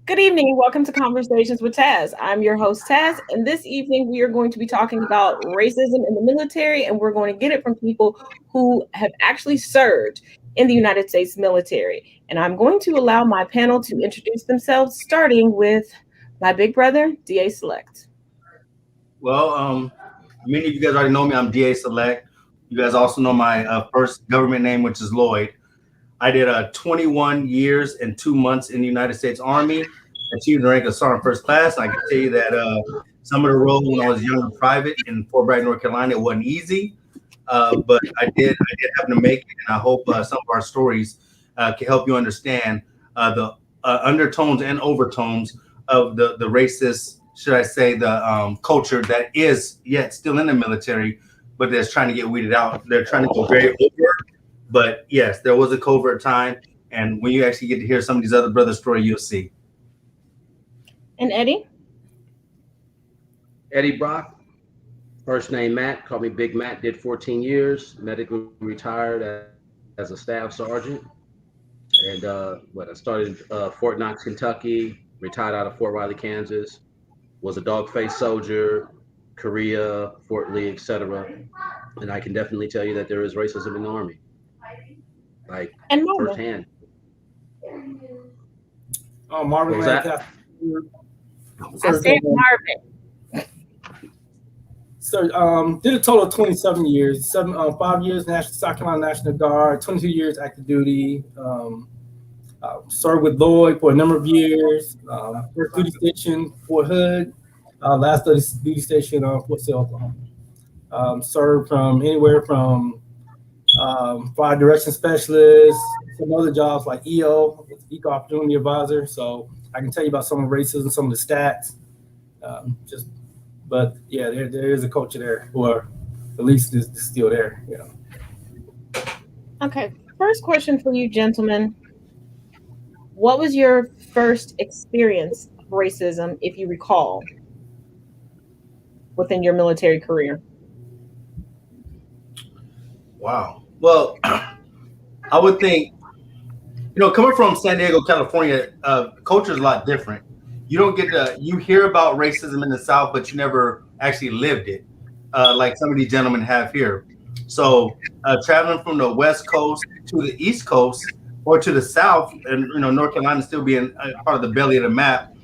Good evening and welcome to Conversations with Taz. I'm your host, Taz, and this evening we are going to be talking about racism in the military, and we're going to get it from people who have actually served in the United States military. And I'm going to allow my panel to introduce themselves, starting with my big brother, DA Select. Well, many of you guys already know me. I'm DA Select. You guys also know my first government name, which is Lloyd. I did 21 years and 2 months in the United States Army, achieved the rank of Sergeant First Class. I can tell you that some of the roles when I was younger private in Fort Bragg, North Carolina, it wasn't easy, but I did happen to make it, and I hope some of our stories can help you understand the undertones and overtones of the racist, should I say, the culture that is yet still in the military, but that's trying to get weeded out. They're trying to go very overt, but yes, there was a covert time, and when you actually get to hear some of these other brothers' story, you'll see. And Eddie? Eddie Brock, first name Matt, call me Big Matt, did 14 years, medically retired as a staff sergeant. And I started in Fort Knox, Kentucky, retired out of Fort Riley, Kansas, was a dog-faced soldier, Korea, Fort Lee, etc. And I can definitely tell you that there is racism in the Army, like And Marvin. firsthand. Marvin What was that? Lancaster. I said Marvin. So did a total of 27 years, 5 years South Carolina National Guard, 22 years active duty. Served with Lloyd for a number of years. First duty station, Fort Hood. Last duty station, Fort Sill, Oklahoma. Served from anywhere from fire direction specialist, some other jobs like EO, Eco Opportunity Advisor. So I can tell you about some of the racism, some of the stats. But yeah, there is a culture there, or at least is still there. Okay, first question for you, gentlemen. What was your first experience of racism, if you recall, within your military career? Wow. Well, I would think, coming from San Diego, California, culture is a lot different. You don't get you hear about racism in the South, but you never actually lived it, like some of these gentlemen have here. So traveling from the West Coast to the East Coast or to the South, and North Carolina still being part of the belly of the map,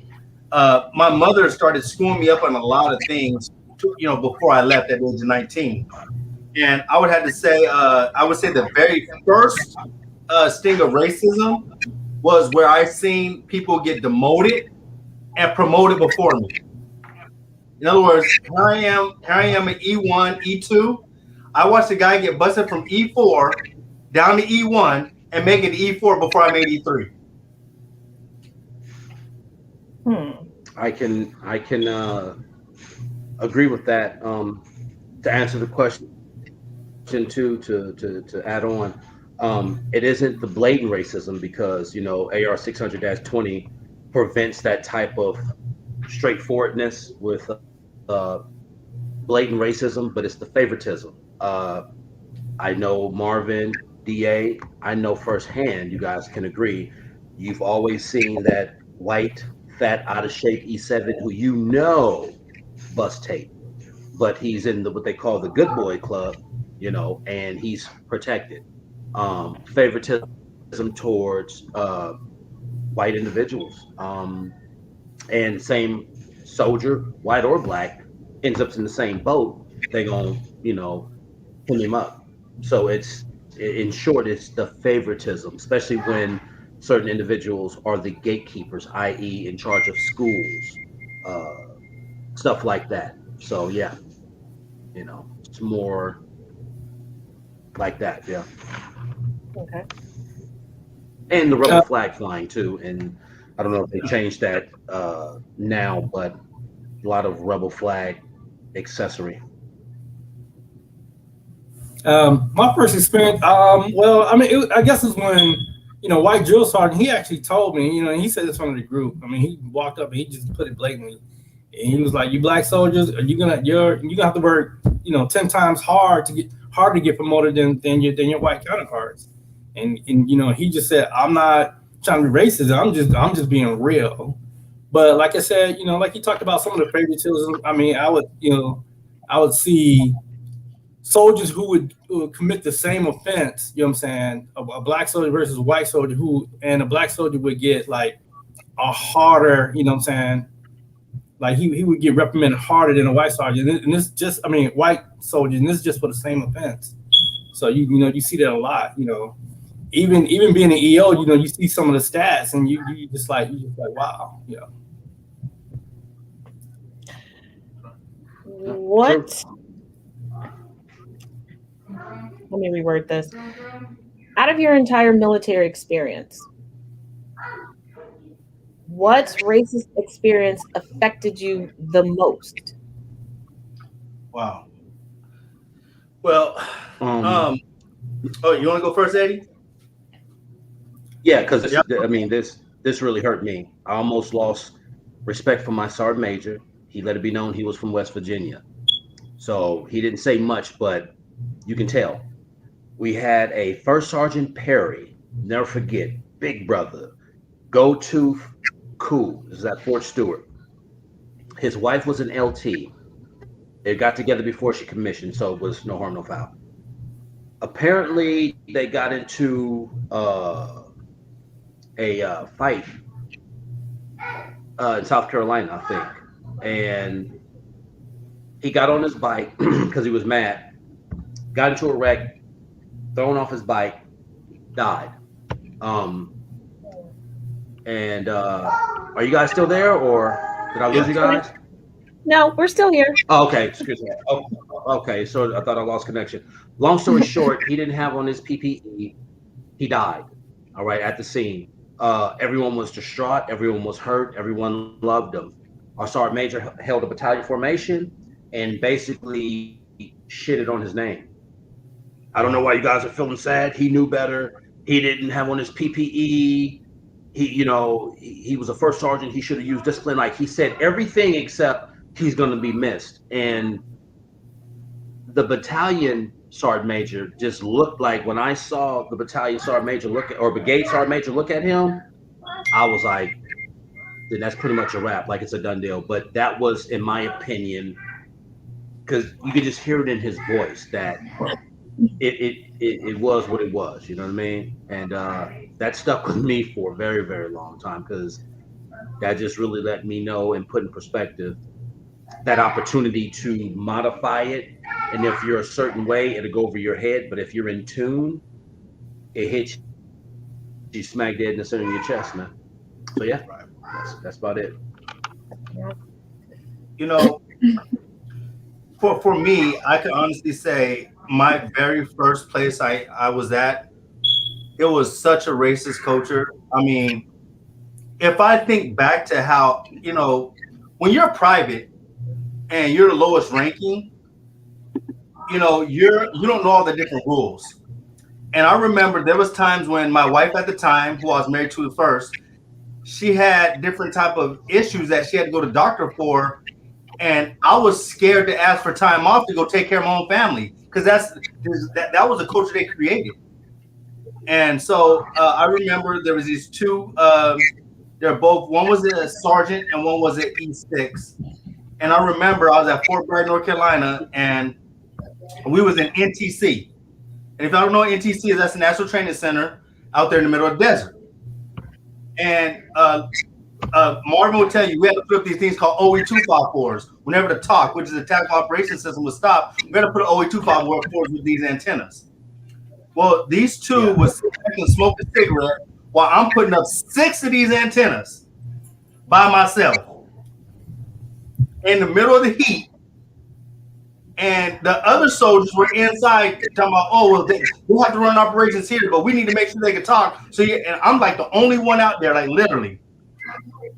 my mother started schooling me up on a lot of things, before I left at the age of 19. And I would have to say, I would say the very first sting of racism was where I seen people get demoted and promoted before me. In other words, here I am at E1, E2. I watched a guy get busted from E4 down to E1 and make it E4 before I made E3. I can agree with that. To answer the question too, to add on, it isn't the blatant racism because AR 600-20 prevents that type of straightforwardness with blatant racism, but it's the favoritism. I know Marvin, DA, I know firsthand, you guys can agree, you've always seen that white, fat, out of shape E7 who bust tape, but he's in what they call the good boy club, and he's protected. Favoritism towards white individuals, and same soldier, white or black, ends up in the same boat. They gonna, pull him up. So in short, it's the favoritism, especially when certain individuals are the gatekeepers, i.e., in charge of schools, stuff like that. So yeah, it's more like that. Yeah. Okay. And the rebel flag flying too, and I don't know if they changed that now, but a lot of rebel flag accessory. My first experience, I guess it's when white drill sergeant. He actually told me, he said this from the group. He walked up and he just put it blatantly, and he was like, "You black soldiers, you're gonna have to work, 10 times harder to get promoted than your white counterparts." And he just said, "I'm not trying to be racist. I'm just being real." But like I said, like you talked about some of the favoritism. I mean, I would see soldiers who would commit the same offense. You know what I'm saying? A black soldier versus a white soldier, and a black soldier would get like a harder. You know what I'm saying? Like he would get reprimanded harder than a white soldier, and this just, I mean, white soldier, and this is just for the same offense. So you see that a lot. Even being an EO, you see some of the stats, and you just like wow. What? Let me reword this. Out of your entire military experience, what racist experience affected you the most? Wow. Well, oh, you want to go first, Eddie? Yeah, because I mean, this really hurt me. I almost lost respect for my sergeant major. He let it be known he was from West Virginia, so he didn't say much, but you can tell. We had a First Sergeant Perry, never forget, big brother, go-to cool. This is at Fort Stewart. His wife was an LT. They got together before she commissioned, so it was no harm, no foul. Apparently, they got into a fight in South Carolina, I think. And he got on his bike because he was mad, got into a wreck, thrown off his bike, died. And are you guys still there, or did I lose you guys? No, we're still here. Oh, okay, excuse me. Oh, okay, so I thought I lost connection. Long story short, he didn't have on his PPE. He died. All right, at the scene. Everyone was distraught. Everyone was hurt. Everyone loved him. Our sergeant major held a battalion formation and basically shitted on his name. I don't know why you guys are feeling sad. He knew better. He didn't have on his PPE. He was a first sergeant. He should have used discipline. Like, he said everything except he's going to be missed. And the battalion sergeant major just looked like, when I saw the battalion sergeant major brigade sergeant major look at him, I was like, then that's pretty much a wrap. Like, it's a done deal. But that was, in my opinion, because you could just hear it in his voice that it was what it was. You know what I mean? And that stuck with me for a very, very long time, because that just really let me know and put in perspective that opportunity to modify it. And if you're a certain way, it'll go over your head. But if you're in tune, it hits you smack dead in the center of your chest, man. So yeah, that's about it. For me, I can honestly say my very first place I was at, it was such a racist culture. I mean, if I think back to how, when you're private and you're the lowest ranking, you don't know all the different rules. And I remember there was times when my wife at the time, who I was married to at first, she had different type of issues that she had to go to the doctor for. And I was scared to ask for time off to go take care of my own family, because that was the culture they created. And so I remember there was these two, they're both, one was a sergeant and one was an E6. And I remember I was at Fort Bragg, North Carolina, and we was in NTC. And if I don't know what NTC is, that's the National Training Center out there in the middle of the desert. And Marvin will tell you, we had to put up these things called OE254s. Whenever the TOC, which is the Tactical Operations System, was stopped, we had to put OE254s with these antennas. Well, these two was sitting back and smoking a cigarette while I'm putting up 6 of these antennas by myself in the middle of the heat. And the other soldiers were inside talking about, we'll have to run operations here, but we need to make sure they can talk. So and I'm like the only one out there, like literally.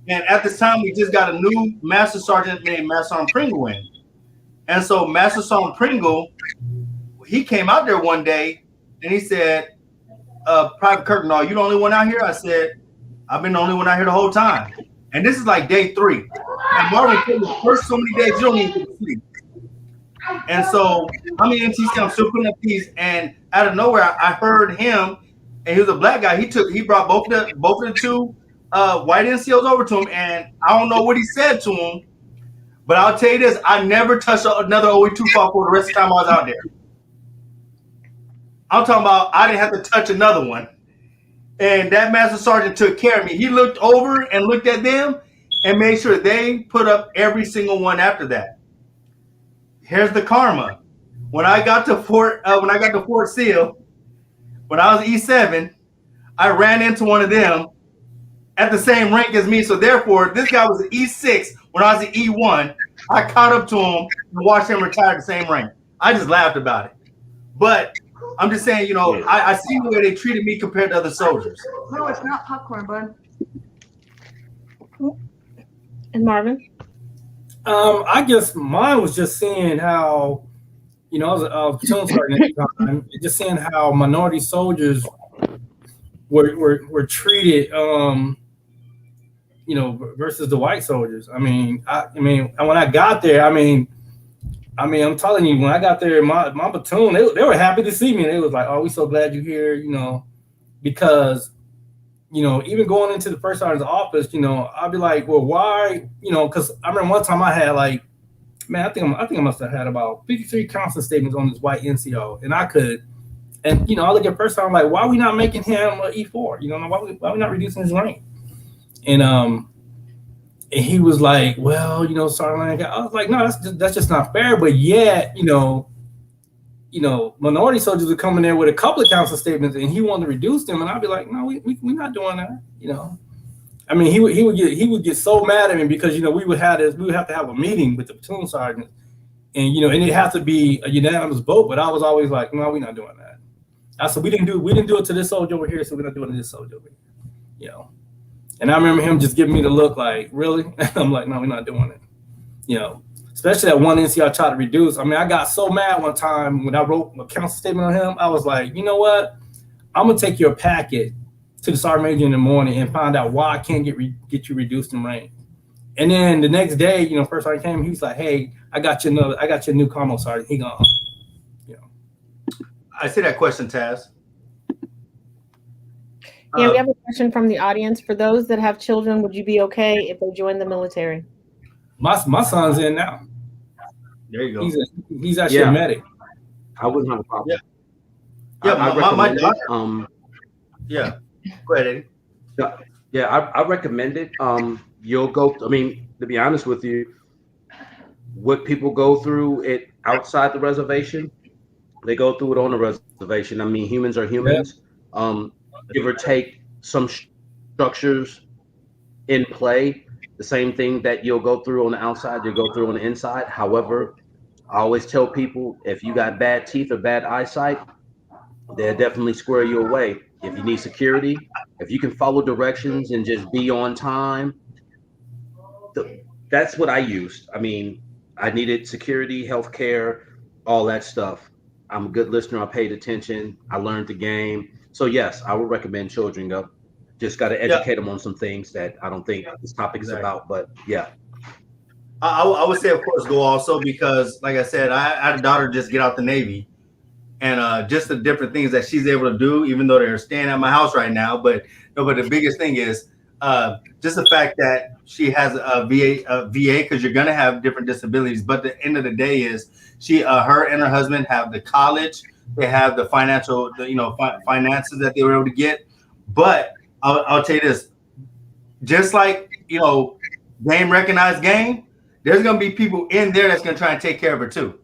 And at this time, we just got a new Master Sergeant named Master Sergeant Pringle in. And so Master Sergeant Pringle, he came out there one day and he said, Private Kirkendall, you the only one out here? I said, I've been the only one out here the whole time. And this is like day 3. And Marvin told me the first so many days, you don't even get to sleep. And so I'm in NTC, I'm still putting up these, and out of nowhere, I heard him, and he was a black guy. He brought both of the two white NCOs over to him, and I don't know what he said to him, but I'll tell you this: I never touched another OE2 for the rest of the time I was out there. I'm talking about I didn't have to touch another one. And that master sergeant took care of me. He looked over and looked at them and made sure they put up every single one after that. Here's the karma. When I got to Fort Seal, when I was E7, I ran into one of them at the same rank as me. So therefore, this guy was an E6 when I was an E1. I caught up to him and watched him retire at the same rank. I just laughed about it. But I'm just saying, you know, I see the way they treated me compared to other soldiers. No, it's not popcorn, bud. And Marvin? I guess mine was just seeing how, you know, I was a platoon sergeant at the time, just seeing how minority soldiers were treated, you know, versus the white soldiers. I mean, when I got there, I mean, I'm telling you, when I got there, my platoon, they were happy to see me. They was like, "Oh, we're so glad you're here," you know, because, you know, even going into the first sergeant's office, you know, I'd be like, "Well, why?" You know, because I remember one time I had like, man, I think I must have had about 53 council statements on this white NCO, and you know, I look at first sergeant, I'm like, "Why are we not making him an E4? You know, why are we not reducing his rank?" And he was like, "Well, you know, Sergeant," I was like, "No, that's just not fair." But yet, you know, minority soldiers would come in there with a couple of council statements, and he wanted to reduce them, and I'd be like, "No, we're not doing that." You know, I mean, he would get so mad at me because, you know, we would have to have a meeting with the platoon sergeant, and, you know, and it had to be a unanimous vote. But I was always like, "No, we're not doing that." I said, we didn't do it to this soldier over here, so we're not doing it to this soldier over here. You know. And I remember him just giving me the look like, "Really?" I'm like, "No, we're not doing it." You know, especially that one NCO I tried to reduce. I mean, I got so mad one time when I wrote a council statement on him. I was like, "You know what? I'm gonna take your packet to the sergeant major in the morning and find out why I can't get you reduced in rank." And then the next day, you know, first sergeant came, he was like, "Hey, I got your new commo sergeant. He gone." You know. I see that question, Taz. Yeah, we have a question from the audience. For those that have children, would you be okay if they join the military? My son's in now. There you go. He's actually a medic. I wouldn't have a problem. Yeah, my daughter. Yeah, go ahead, Eddie. Yeah, I recommend it. You'll go. I mean, to be honest with you, what people go through it outside the reservation, they go through it on the reservation. I mean, humans are humans. Yeah. Give or take some structures in play, the same thing that you'll go through on the outside, you'll go through on the inside. However, I always tell people, if you got bad teeth or bad eyesight, they'll definitely square you away. If you need security, if you can follow directions and just be on time, that's what I used. I mean, I needed security, healthcare, all that stuff. I'm a good listener. I paid attention. I learned the game. So yes, I would recommend children go. Just got to educate them on some things that I don't think this topic is about. But yeah, I would say, of course, go also because, like I said, I had a daughter just get out the Navy, and just the different things that she's able to do, even though they're staying at my house right now. But the biggest thing is just the fact that she has a VA because you're gonna have different disabilities. But the end of the day is her and her husband have the college. They have the financial, finances that they were able to get. But I'll tell you this, just like, game recognized game, there's going to be people in there that's going to try and take care of her too.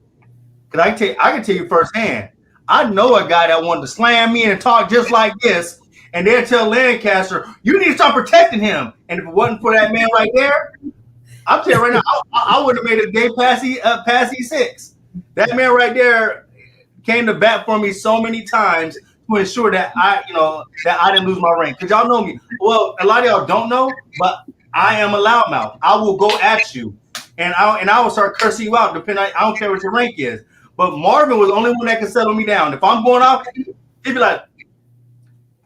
Because I can tell you firsthand, I know a guy that wanted to slam me and talk just like this, and they'll tell Lancaster, "You need to start protecting him." And if it wasn't for that man right there, I'm telling you right now, I would have made a day past E6. That man right there came to bat for me so many times to ensure that I didn't lose my rank. Because y'all know me. Well, a lot of y'all don't know, but I am a loudmouth. I will go at you, and I will start cursing you out. I don't care what your rank is. But Marvin was the only one that could settle me down. If I'm going off, he'd be like,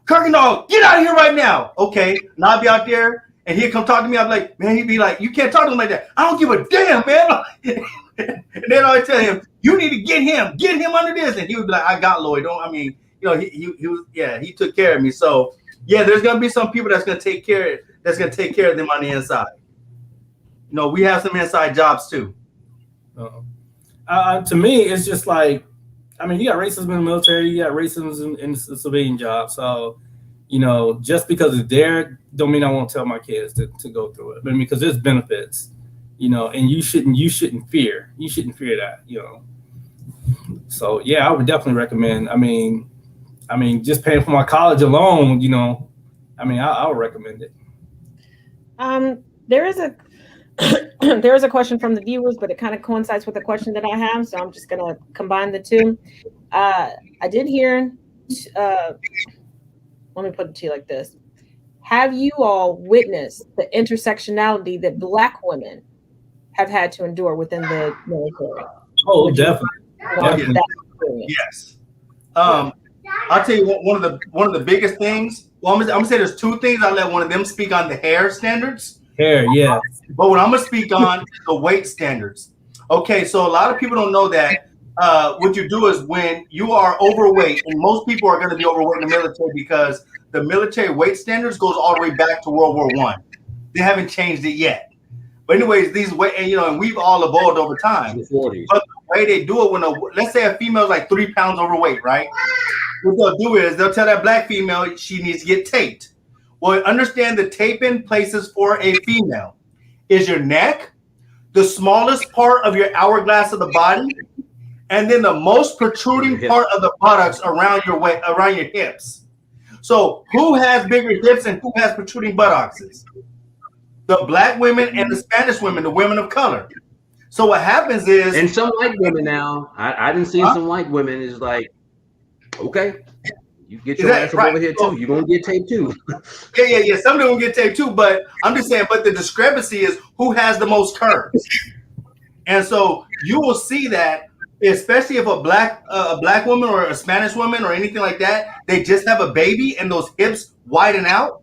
"Kirkendall, get out of here right now." Okay, and I'll be out there, and he'd come talk to me. I'd be like, man, he'd be like, "You can't talk to him like that." "I don't give a damn, man." And then I would tell him, "You need to get him under this," and he would be like, "I got Lloyd." He took care of me. So yeah, there's gonna be some people that's gonna take care that's going to take care of them on the inside. You know, we have some inside jobs too. To me, it's just like, I mean, you got racism in the military, you got racism in the civilian job. So, you know, just because it's there, don't mean I won't tell my kids to go through it. I mean, because there's benefits, you know, and you shouldn't fear that, you know. So yeah, I would definitely recommend. I mean, just paying for my college alone, you know, I mean, I would recommend it. There is a there is a question from the viewers, but it kind of coincides with the question that I have, so I'm just gonna combine the two. I did hear. Let me put it to you like this: have you all witnessed the intersectionality that Black women have had to endure within the military? Oh, definitely. Yes. I'll tell you one of the biggest things. Well, I'm gonna say there's two things. I'll let one of them speak on the hair standards. Hair, yeah. But what I'm gonna speak on is the weight standards. Okay, so a lot of people don't know that what you do is when you are overweight, and most people are gonna be overweight in the military because the military weight standards goes all the way back to World War I. They haven't changed it yet. But anyways, these weight, and you know, and we've all evolved over time. But the way they do it, when let's say a female is like 3 pounds overweight, right? What they'll do is they'll tell that Black female she needs to get taped. Well, understand the taping places for a female is your neck, the smallest part of your hourglass of the body, and then the most protruding part of the buttocks around your around your hips. So who has bigger hips and who has protruding buttocks? The Black women and the Spanish women, the women of color. So what happens is, and some white women now, I didn't see some white women is like, okay, you get your ass over here too. You're gonna get taped too. Yeah. Some of them will get taped too, but I'm just saying. But the discrepancy is who has the most curves, and so you will see that, especially if a black woman or a Spanish woman or anything like that, they just have a baby and those hips widen out,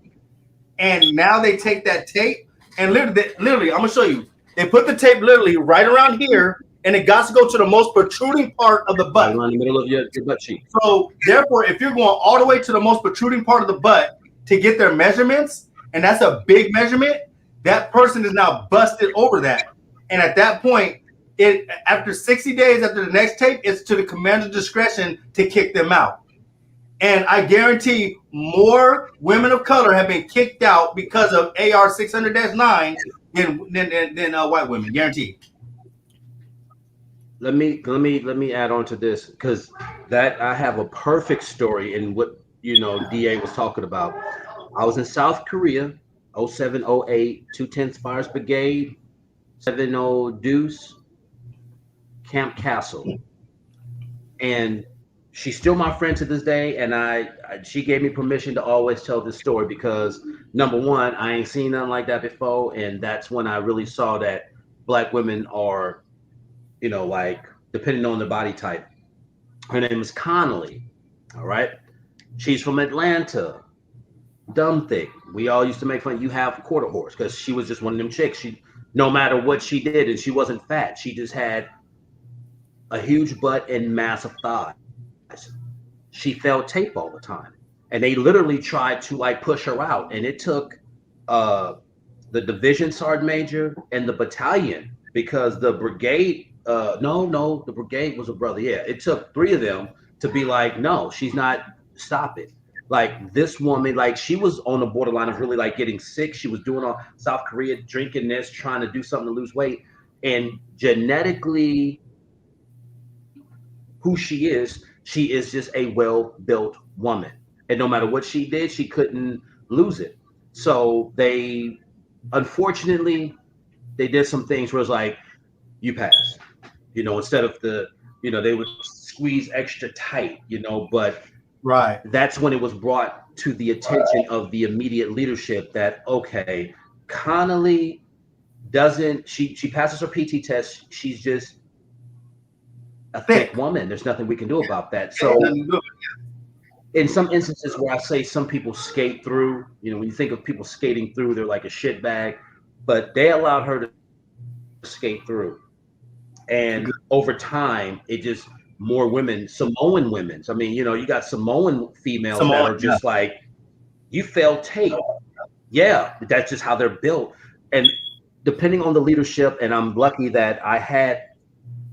and now they take that tape and literally, I'm gonna show you. They put the tape literally right around here, and it got to go to the most protruding part of the butt. Right around the middle of your butt cheek. So therefore, if you're going all the way to the most protruding part of the butt to get their measurements, and that's a big measurement, that person is now busted over that. And at that point, after 60 days after the next tape, it's to the commander's discretion to kick them out. And I guarantee more women of color have been kicked out because of AR 600-9 than white women, guaranteed. Let me add on to this, because that I have a perfect story in what, you know, DA was talking about. I was in South Korea, 07, 08, 210 Spires Brigade, 70 Deuce, Camp Castle. And she's still my friend to this day, and she gave me permission to always tell this story because, number one, I ain't seen nothing like that before, and that's when I really saw that Black women are, you know, like, depending on the body type. Her name is Connolly, all right? She's from Atlanta, dumb thick. We all used to make fun, you have quarter horse, because she was just one of them chicks. She, no matter what she did, and she wasn't fat, she just had a huge butt and massive thighs. She felt tape all the time, and they literally tried to like push her out, and it took the division sergeant major and the battalion, because the brigade the brigade was a brother. Yeah, it took 3 of them to be like, no, she's not, stop it. Like, this woman, like, she was on the borderline of really like getting sick. She was doing all South Korea, drinking this, trying to do something to lose weight, and genetically who she is just a well-built woman. And no matter what she did, she couldn't lose it. So they, unfortunately, they did some things where it's like, you pass, you know, instead of they would squeeze extra tight, you know, but right. That's when it was brought to the attention of the immediate leadership that, okay, Connolly she passes her PT test. She's just a thick woman. There's nothing we can do about that. So in some instances where I say some people skate through, you know, when you think of people skating through, they're like a shit bag, but they allowed her to skate through. And over time, it just more women, Samoan women. I mean, you know, you got Samoan females that are just like, you failed tape. yeah, that's just how they're built. And depending on the leadership, and I'm lucky that I had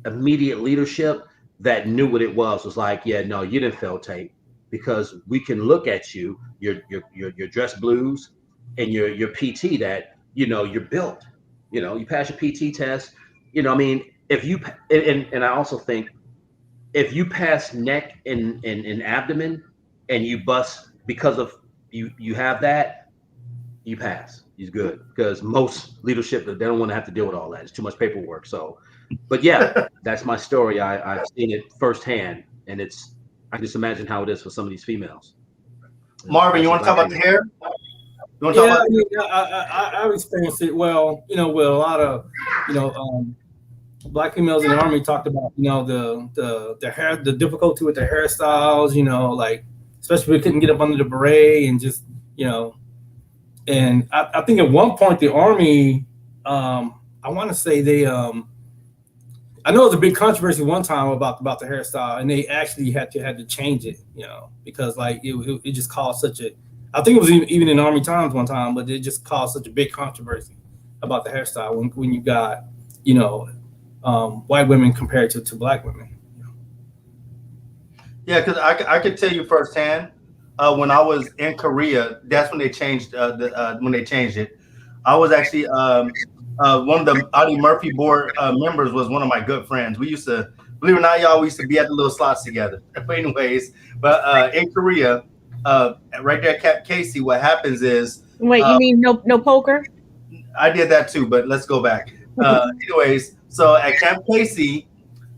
immediate leadership that knew what it was like, yeah, no, you didn't fail tape, because we can look at you, your dress blues and your PT, that you're built. You pass your PT test. I mean, if you and I also think if you pass neck and abdomen and you bust because of you have that, you pass. He's good, because most leadership, they don't want to have to deal with all that. It's too much paperwork. So, but yeah, that's my story. I've seen it firsthand, and I can just imagine how it is for some of these females. Marvin, you want to talk about the hair? You want to talk about? I've experienced it. Well, with a lot of, Black females in the Army talked about, the hair, the difficulty with their hairstyles, like, especially we couldn't get up under the beret and just, and I think at one point the Army, I want to say they, I know it was a big controversy one time about the hairstyle, and they actually had to change it, because like it just caused such a, I think it was even in Army Times one time, but it just caused such a big controversy about the hairstyle when you got, white women compared to Black women. Yeah, because I could tell you firsthand, when I was in Korea, that's when they changed when they changed it. I was actually one of the Audie Murphy board members was one of my good friends. We used to, believe it or not, y'all, we used to be at the little slots together. But anyways, in Korea, right there at Camp Casey, what happens is, wait, you mean no poker? I did that too, but let's go back. Anyways, so at Camp Casey,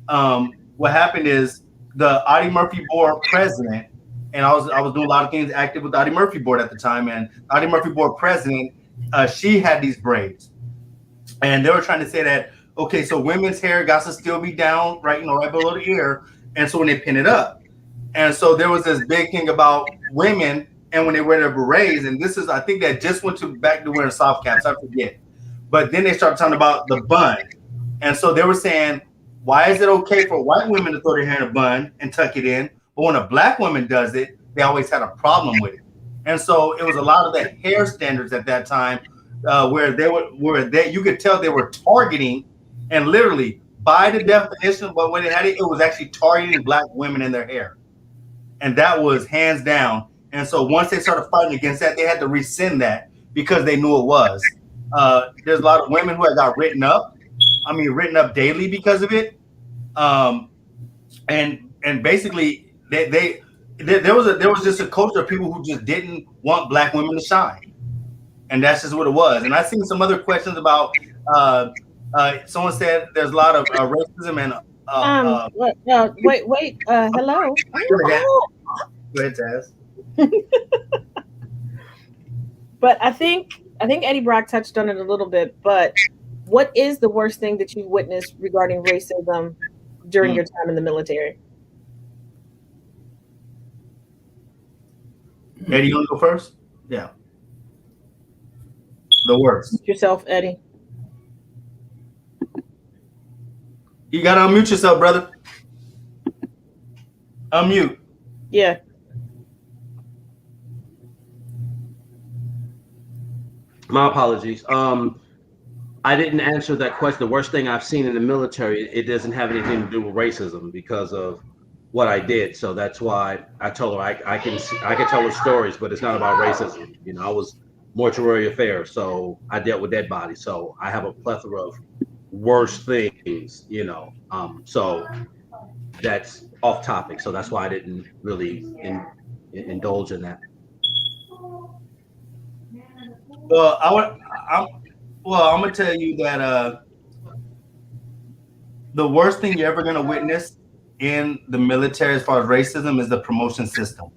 what happened is the Audie Murphy board president, and I was doing a lot of things active with the Audie Murphy board at the time, and Audie Murphy board president, she had these braids, and they were trying to say that, okay, so women's hair got to still be down, right, right below the ear, and so when they pin it up, and so there was this big thing about women, and when they wear their berets, and this is, I think that just went back to wearing soft caps, I forget, but then they started talking about the bun, and so they were saying, why is it okay for white women to throw their hair in a bun and tuck it in, but when a Black woman does it, they always had a problem with it. And so it was a lot of the hair standards at that time where you could tell they were targeting, and literally by the definition, but when they had it, it was actually targeting Black women in their hair. And that was hands down. And so once they started fighting against that, they had to rescind that because they knew it was. There's a lot of women who had got written up daily because of it. And basically there was just a culture of people who just didn't want Black women to shine. And that's just what it was. And I've seen some other questions about someone said there's a lot of racism and wait, hello. Go ahead, Taz. But I think Eddie Brock touched on it a little bit, but what is the worst thing that you witnessed regarding racism during your time in the military? Eddie, you want to go first? Yeah. The worst. Mute yourself, Eddie. You got to unmute yourself, brother. Unmute. Yeah. My apologies. I didn't answer that question. The worst thing I've seen in the military, it doesn't have anything to do with racism because of what I did. So that's why I told her I can tell her stories, but it's not about racism. I was mortuary affairs, so I dealt with dead bodies. So I have a plethora of worse things, so that's off topic. So that's why I didn't really indulge in that. Well, I'm gonna tell you that the worst thing you're ever gonna witness in the military, as far as racism, is the promotion system.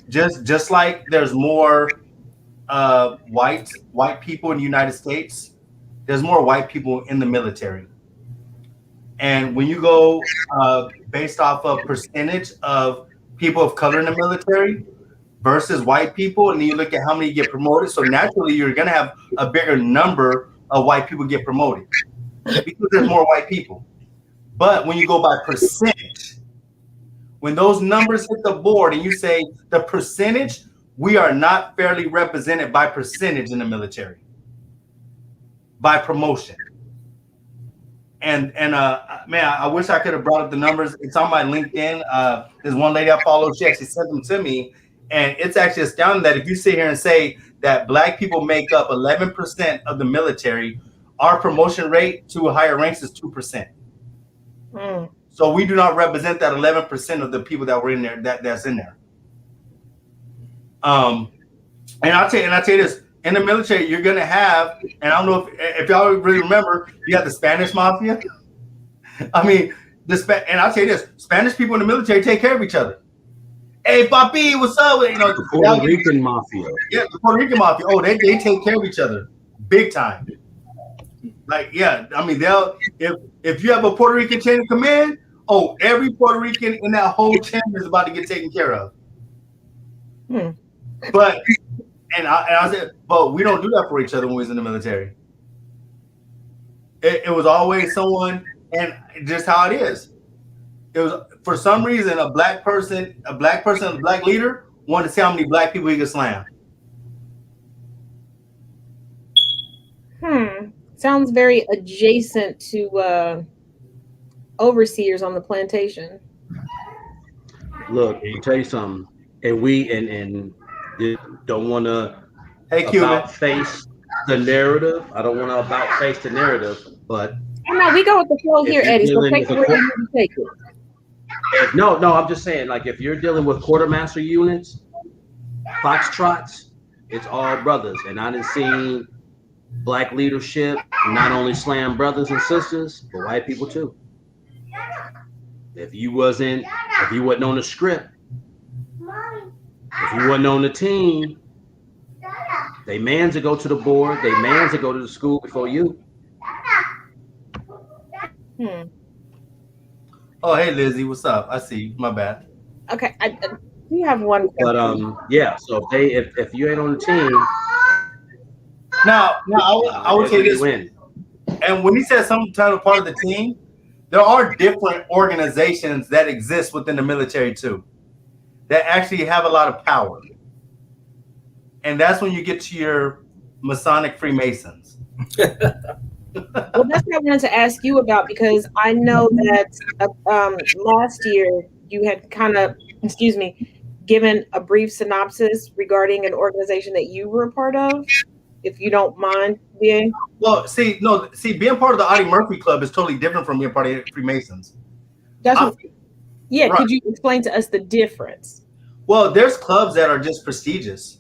Just like there's more white people in the United States, there's more white people in the military. And when you go based off of percentage of people of color in the military versus white people, and then you look at how many get promoted, so naturally you're going to have a bigger number of white people get promoted because there's more white people. But when you go by percentage, when those numbers hit the board and you say the percentage we are not fairly represented by percentage in the military, by promotion. And man, I wish I could have brought up the numbers. It's on my LinkedIn. There's one lady I follow. She actually sent them to me, and it's actually astounding that if you sit here and say that Black people make up 11% of the military, our promotion rate to higher ranks is 2%. So we do not represent that 11% of the people that were in there. That's in there. And I'll tell you this. In the military, you're gonna have, and I don't know if y'all really remember, you have the Spanish mafia. I mean, and I'll tell you this: Spanish people in the military take care of each other. Hey, papi, what's up? You know, The Puerto Rican mafia. Yeah, the Puerto Rican mafia. Oh, they take care of each other, big time. Like, yeah, I mean, if you have a Puerto Rican chain of command, oh, every Puerto Rican in that whole chain is about to get taken care of. But. And I said, but we don't do that for each other when we was in the military. It was always someone, and just how it is. It was, for some reason, a black person, a black leader wanted to see how many Black people he could slam. Sounds very adjacent to overseers on the plantation. Look, I'll tell you something. And we don't want to about face the narrative. I don't want to about face the narrative, but no, we go with the flow here, Eddie. So take it where you need to take it. No, I'm just saying, like, if you're dealing with quartermaster units, foxtrots, it's all brothers. And I done seen Black leadership not only slam brothers and sisters, but white people too. If you wasn't on the script, if you wasn't on the team, they mans to go to the board, they mans to go to the school before you. Oh, hey, Lizzie, what's up? I see you. My bad. Okay, I do have one question. But yeah, so if you ain't on the team, now I would say this. Win. And when he says some kind of part of the team, there are different organizations that exist within the military too, that actually have a lot of power. And that's when you get to your Masonic Freemasons. Well, that's what I wanted to ask you about, because I know that last year you had given a brief synopsis regarding an organization that you were a part of, if you don't mind, BA. Well, being part of the Audie Murphy Club is totally different from being part of Freemasons. Right. Could you explain to us the difference? Well, there's clubs that are just prestigious.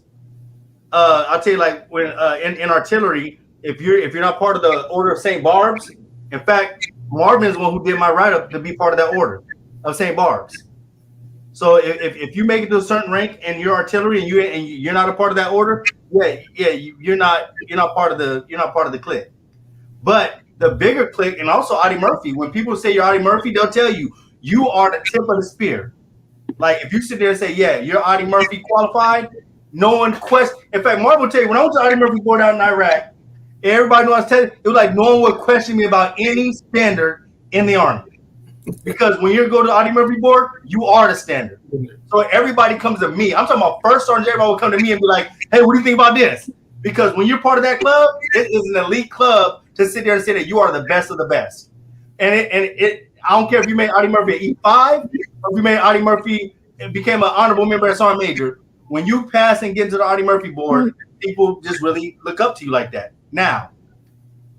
I'll tell you, like when in artillery, if you're not part of the Order of St. Barb's, in fact, Marvin is the one who did my write-up to be part of that order of St. Barb's. So if you make it to a certain rank and you're artillery and you're not a part of that order, you're not part of the clique. But the bigger clique, and also Audie Murphy, when people say you're Audie Murphy, they'll tell you you are the tip of the spear. Like if you sit there and say, yeah, you're Audie Murphy qualified, no one questions. In fact, Mark will tell you, when I went to Audie Murphy board out in Iraq, everybody knew I was telling you, it was like no one would question me about any standard in the Army. Because when you go to Audie Murphy board, you are the standard. So everybody comes to me. I'm talking about first sergeant, everybody will come to me and be like, hey, what do you think about this? Because when you're part of that club, it is an elite club to sit there and say that you are the best of the best. And I don't care if you made Audie Murphy an E5 or if you made Audie Murphy and became an honorable member as Sergeant Major. When you pass and get into the Audie Murphy board, people just really look up to you like that. Now,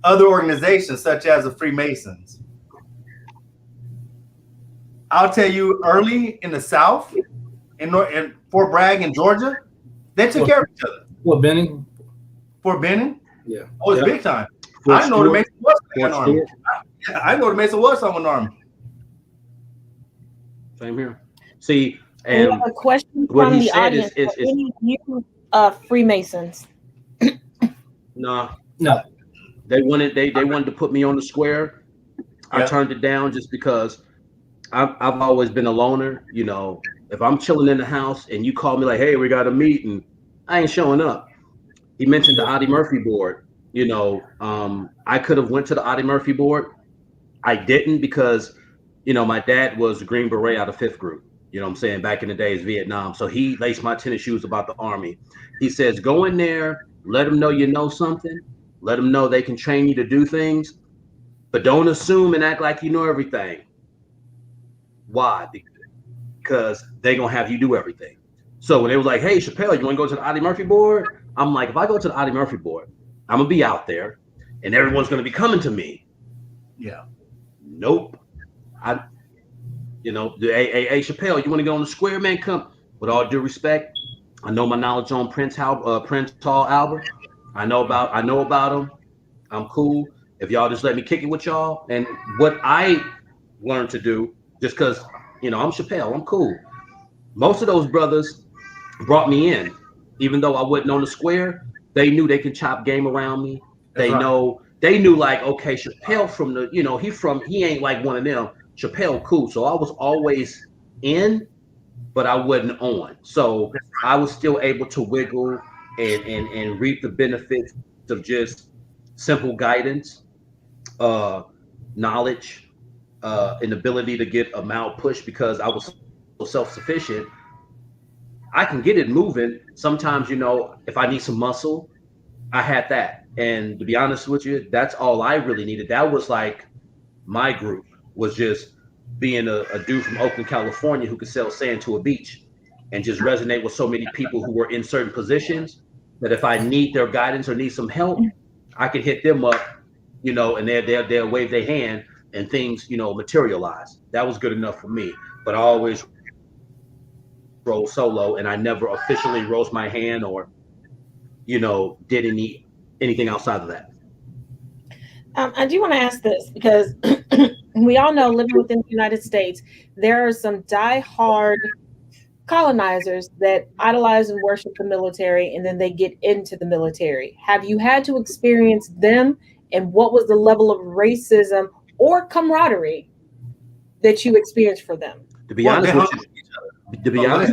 other organizations such as the Freemasons, I'll tell you, early in the South, in Fort Bragg in Georgia, they took care of each other. Fort Benning? Fort Benning? Yeah. Oh, it's big time. I know the Mason was an army. I know the Mason was someone army. Same here. See, and a question what from he the said audience. is Any you Freemasons? no. They wanted to put me on the square. I turned it down just because I've always been a loner. You know, if I'm chilling in the house and you call me like, hey, we got a meeting, I ain't showing up. He mentioned the Audie Murphy board. You know, I could have went to the Audie Murphy board. I didn't because, you know, my dad was a Green Beret out of 5th Group. You know what I'm saying? Back in the days, Vietnam. So he laced my tennis shoes about the Army. He says, go in there, let them know you know something, let them know they can train you to do things, but don't assume and act like you know everything. Why? Because they're going to have you do everything. So when they was like, hey, Chappelle, you want to go to the Audie Murphy board? I'm like, if I go to the Audie Murphy board, I'm going to be out there and everyone's going to be coming to me. Yeah. Nope. Hey, Chappelle, you want to go on the square, man? Come. With all due respect, I know my knowledge on Prince Hall Albert. I know about him. I'm cool. If y'all just let me kick it with y'all, and what I learned to do, just because I'm Chappelle, I'm cool. Most of those brothers brought me in, even though I wasn't on the square. They knew they could chop game around me. They knew like, okay, Chappelle from the, he ain't like one of them. Chappelle, cool. So I was always in, but I wasn't on. So I was still able to wiggle and reap the benefits of just simple guidance, knowledge, an ability to get a mouth push because I was so self-sufficient. I can get it moving. Sometimes, if I need some muscle, I had that. And to be honest with you, that's all I really needed. That was like my group. Was just being a dude from Oakland, California who could sell sand to a beach and just resonate with so many people who were in certain positions that if I need their guidance or need some help, I could hit them up, and they'll wave their hand and things, materialize. That was good enough for me. But I always roll solo and I never officially rose my hand or, did anything outside of that. I do want to ask this because we all know living within the United States, there are some diehard colonizers that idolize and worship the military, and then they get into the military. Have you had to experience them, and what was the level of racism or camaraderie that you experienced for them? To be honest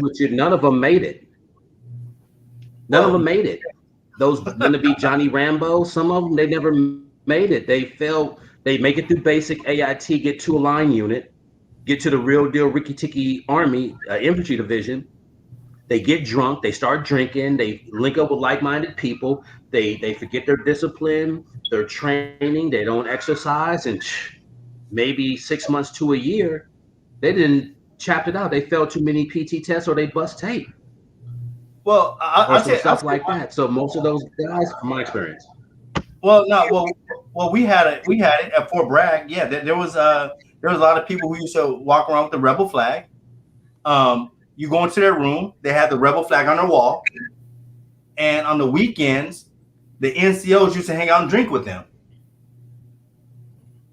with you, none of them made it. None of them made it. Those gonna be Johnny Rambo. Some of them, they never made it. They failed. They make it through basic AIT, get to a line unit, get to the real deal Ricky Tikki Army infantry division. They get drunk. They start drinking. They link up with like-minded people. They forget their discipline, their training. They don't exercise, and maybe 6 months to a year, they didn't chap it out. They failed too many PT tests or they bust tape. Well, I'll say stuff like that. So most of those guys, from my experience. Well, we had it at Fort Bragg. Yeah, there was a lot of people who used to walk around with the rebel flag. You go into their room, they had the rebel flag on their wall, and on the weekends, the NCOs used to hang out and drink with them.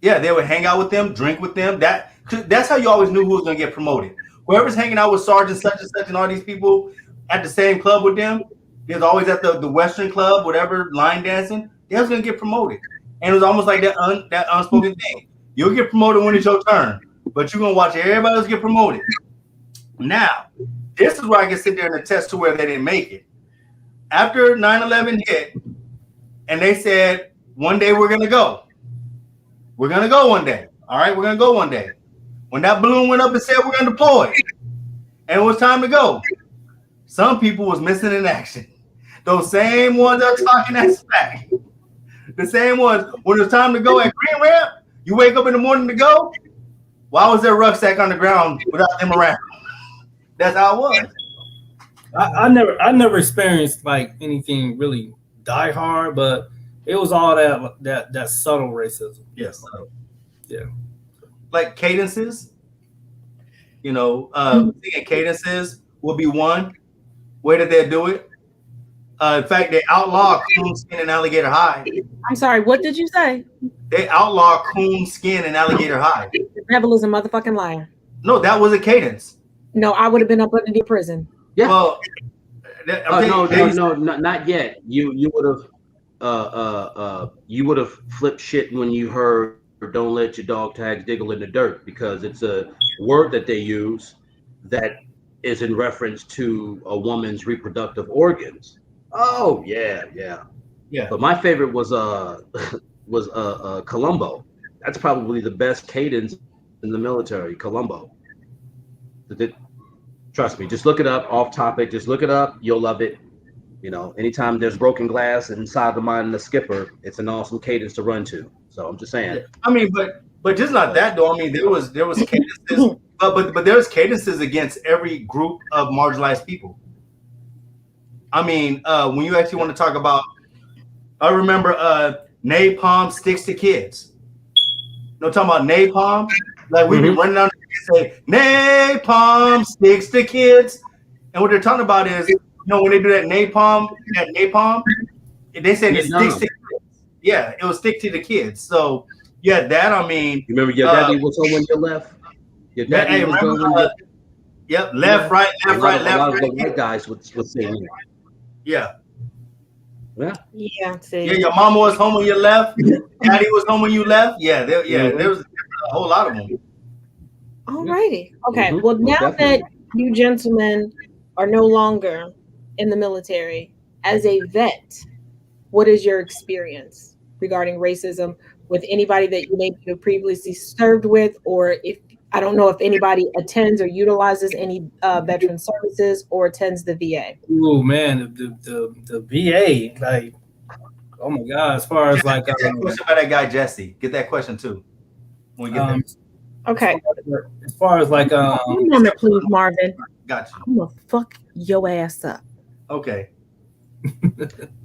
Yeah, they would hang out with them, drink with them. That's how you always knew who was going to get promoted. Whoever's hanging out with Sergeant such and such and all these people at the same club with them, there's always at the Western Club, whatever, line dancing, they was going to get promoted. And it was almost like that unspoken thing. You'll get promoted when it's your turn, but you're going to watch everybody else get promoted. Now, this is where I can sit there and attest to where they didn't make it. After 9/11 hit, and they said, one day we're going to go. We're going to go one day. All right, we're going to go one day. When that balloon went up and said we're going to deploy, and it was time to go, some people was missing in action. Those same ones that are talking that smack. The same ones, when it was time to go at Green Ramp, you wake up in the morning to go, why was there a rucksack on the ground without them around? That's how it was. I never experienced like anything really die hard, but it was all that subtle racism. Yes. Yeah. Like cadences, singing cadences will be one way that they do it. In fact, they outlaw coon skin and alligator hide. I'm sorry, what did you say? They outlaw coon skin and alligator hide. The devil is a motherfucking liar. No, that was a cadence. No, I would have been up under the prison. Yeah. Well, no, not yet. You would have flipped shit when you heard "Don't let your dog tags diggle in the dirt" because it's a word that they use that is in reference to a woman's reproductive organs. Oh yeah. But my favorite was Columbo. That's probably the best cadence in the military. Columbo. Trust me. Just look it up. Off topic. Just look it up. You'll love it. You know, anytime there's broken glass inside the mind of the skipper, it's an awesome cadence to run to. So I'm just saying. I mean, but just not that though. I mean, there was cadences, but there's cadences against every group of marginalized people. I mean, when you actually want to talk about, I remember napalm sticks to kids. No, talking about napalm. Like we'd be running down and say napalm sticks to kids, and what they're talking about is, you know, when they do that napalm, they say it sticks to kids. Yeah, it will stick to the kids. So yeah, that I mean, You remember your daddy was on your left? Your daddy was on yep, left, right, left, right, left. A lot of the right. white guys would say that. Yeah. Yeah. Yeah, see. Yeah, your mama was home when you left. Daddy was home when you left. Yeah, there was a whole lot of them. All righty. Okay. Mhm. Well, now Definitely. that you gentlemen are no longer in the military, as a vet, what is your experience regarding racism with anybody that you maybe have previously served with, or if I don't know if anybody attends or utilizes any veteran services or attends the VA? Oh man, the VA, like, oh my God, as far as like, Get that question about that guy Jesse. Get that question too. When we get there. Okay. as far as like, One moment, please, Marvin. Got you. I'm gonna fuck your ass up. Okay.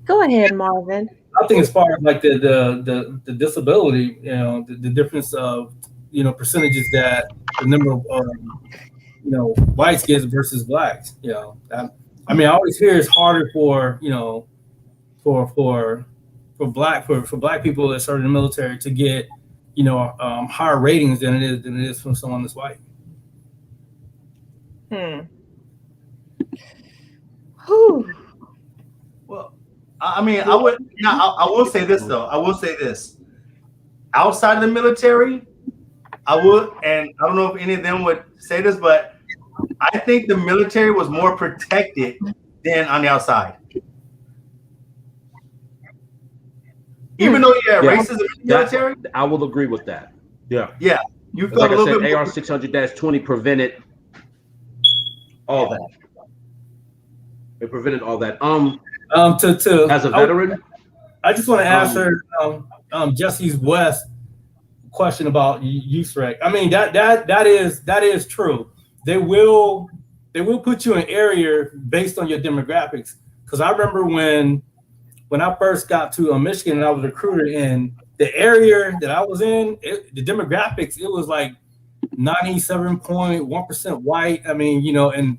Go ahead, Marvin. I think as far as like the disability, you know, the difference of, you know, percentages that the number of, you know, white kids versus blacks, you know, I mean, I always hear it's harder for, you know, for black people that started in the military to get, you know, higher ratings than it is from someone that's white. Whew. Well, I mean, I will say this though. I will say this. Outside of the military, I would, and I don't know if any of them would say this, but I think the military was more protected than on the outside. Even though you had racism in the military, I will agree with that. Yeah. yeah, you felt Like a I little said, bit more. AR-600-20 prevented all that. It prevented all that. As a veteran, I just want to answer Jesse's West question about USREC. I mean, that is true. They will put you in area based on your demographics. Because I remember when I first got to Michigan and I was recruited in the area that I was in, the demographics, it was like 97.1% white. I mean, you know, and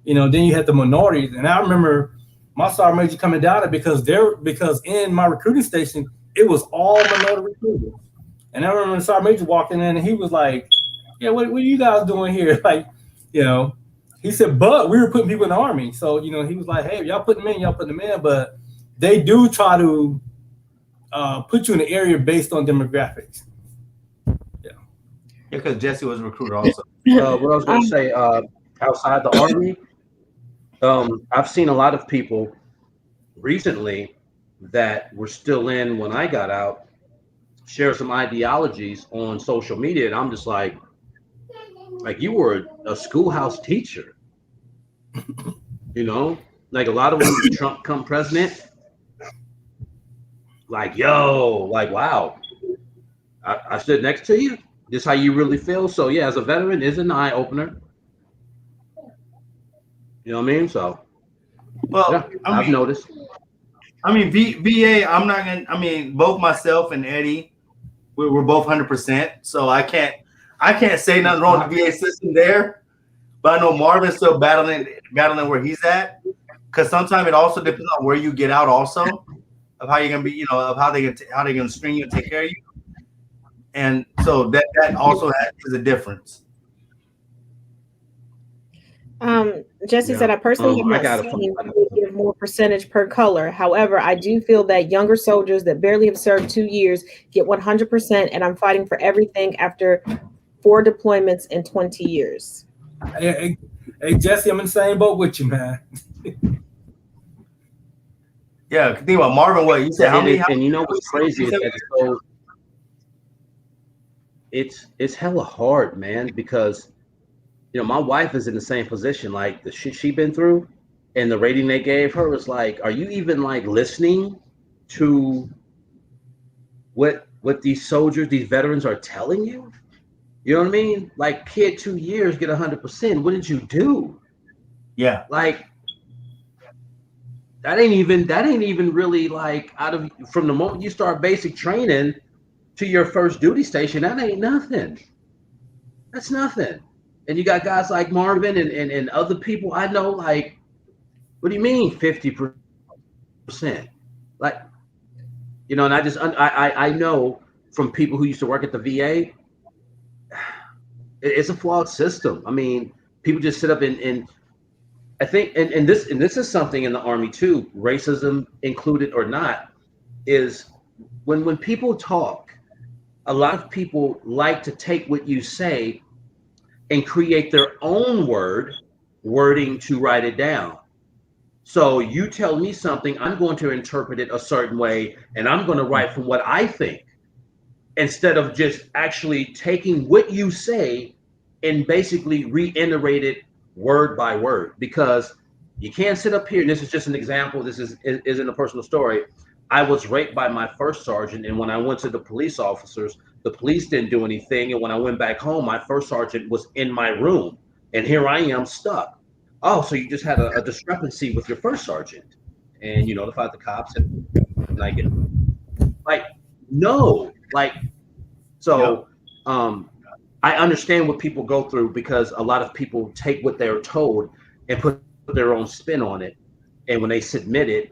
you know, then you had the minorities. And I remember my sergeant major coming down it because in my recruiting station, it was all minority recruiters. And I remember the sergeant major walking in and he was like, yeah, what are you guys doing here? Like, you know, he said, but we were putting people in the Army. So, you know, he was like, hey, y'all put them in, but they do try to put you in the area based on demographics. Yeah, because Jesse was a recruiter also. what I was going to say, outside the Army, I've seen a lot of people recently that were still in when I got out share some ideologies on social media, and I'm just like you were a schoolhouse teacher, you know, like a lot of them. Trump come president, like, yo, like, wow, I stood next to you. This how you really feel? So yeah, as a veteran, is an eye opener. You know what I mean? So, well, yeah, I've noticed. I mean, VA. I'm not gonna. I mean, both myself and Eddie, we're both 100%. So I can't say nothing wrong with the VA system there. But I know Marvin's still battling where he's at, because sometimes it also depends on where you get out, also, of how you're gonna be. You know, of how they're gonna screen you and take care of you. And so that also is a difference. Jesse said, I personally have not seen give more percentage per color. However, I do feel that younger soldiers that barely have served 2 years get 100%, and I'm fighting for everything after 4 deployments in 20 years. Hey, Jesse, I'm in the same boat with you, man. Yeah, think about Marvin. What you said? How many? And you know what's crazy is that it's hella hard, man, because my wife is in the same position. Like the shit she been through, and the rating they gave her was like, are you even like listening to what these soldiers, these veterans are telling you? You know what I mean? Like, kid, 2 years, get 100%. What did you do? Yeah. Like, that ain't even really like from the moment you start basic training to your first duty station, that ain't nothing. That's nothing. And you got guys like Marvin and other people I know, like, what do you mean 50%? Like, and I know from people who used to work at the VA, it's a flawed system. I mean, people just sit up and I think, and this is something in the Army too, racism included or not, is when people talk, a lot of people like to take what you say and create their own wording to write it down. So you tell me something, I'm going to interpret it a certain way, and I'm going to write from what I think, instead of just actually taking what you say and basically reiterate it word by word. Because you can't sit up here, and this is just an example, this isn't a personal story. I was raped by my first sergeant, and when I went to the police officers, the police didn't do anything. And when I went back home, my first sergeant was in my room, and here I am stuck. Oh, so you just had a discrepancy with your first sergeant, and you notified the cops, and I get like, no, like, so I understand what people go through, because a lot of people take what they're told and put their own spin on it, and when they submit it,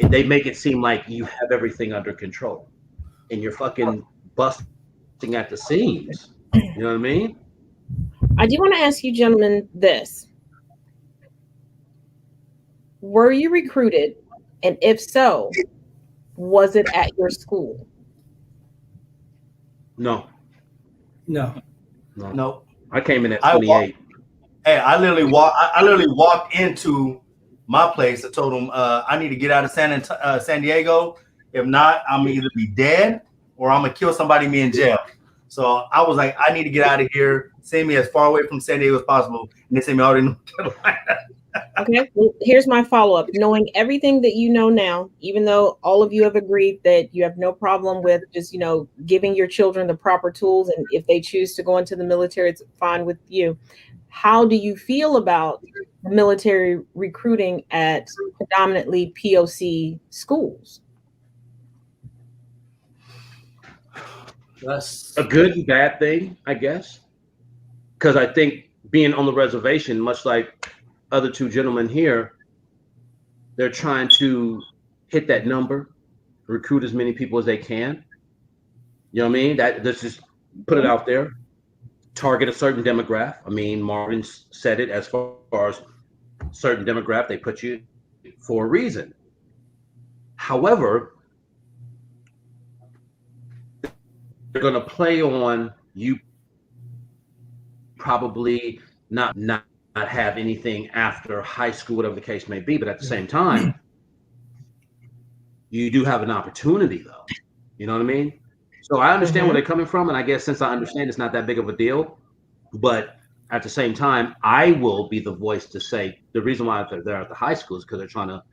they make it seem like you have everything under control, and you're fucking busting at the seams. You know what I mean? I do want to ask you gentlemen this. Were you recruited? And if so, was it at your school? No. I came in at 28. I literally walked into my place. I told them I need to get out of San Diego. If not, I'm gonna either be dead or I'm gonna kill somebody, me in jail. So I was like, I need to get out of here. Send me as far away from San Diego as possible. And they sent me all in North Carolina. Okay, well, here's my follow-up. Knowing everything that you know now, even though all of you have agreed that you have no problem with just, giving your children the proper tools, and if they choose to go into the military, it's fine with you. How do you feel about military recruiting at predominantly POC schools? That's a good and bad thing, I guess. Because I think being on the reservation, much like other two gentlemen here, they're trying to hit that number, recruit as many people as they can. You know what I mean? Let's just put it out there. Target a certain demographic. I mean, Marvin said it, as far as certain demographic, they put you for a reason. However, they're going to play on you probably not have anything after high school, whatever the case may be. But at the same time, you do have an opportunity, though. You know what I mean? So I understand where they're coming from. And I guess since I understand, it's not that big of a deal. But at the same time, I will be the voice to say the reason why they're at the high school is because they're trying to,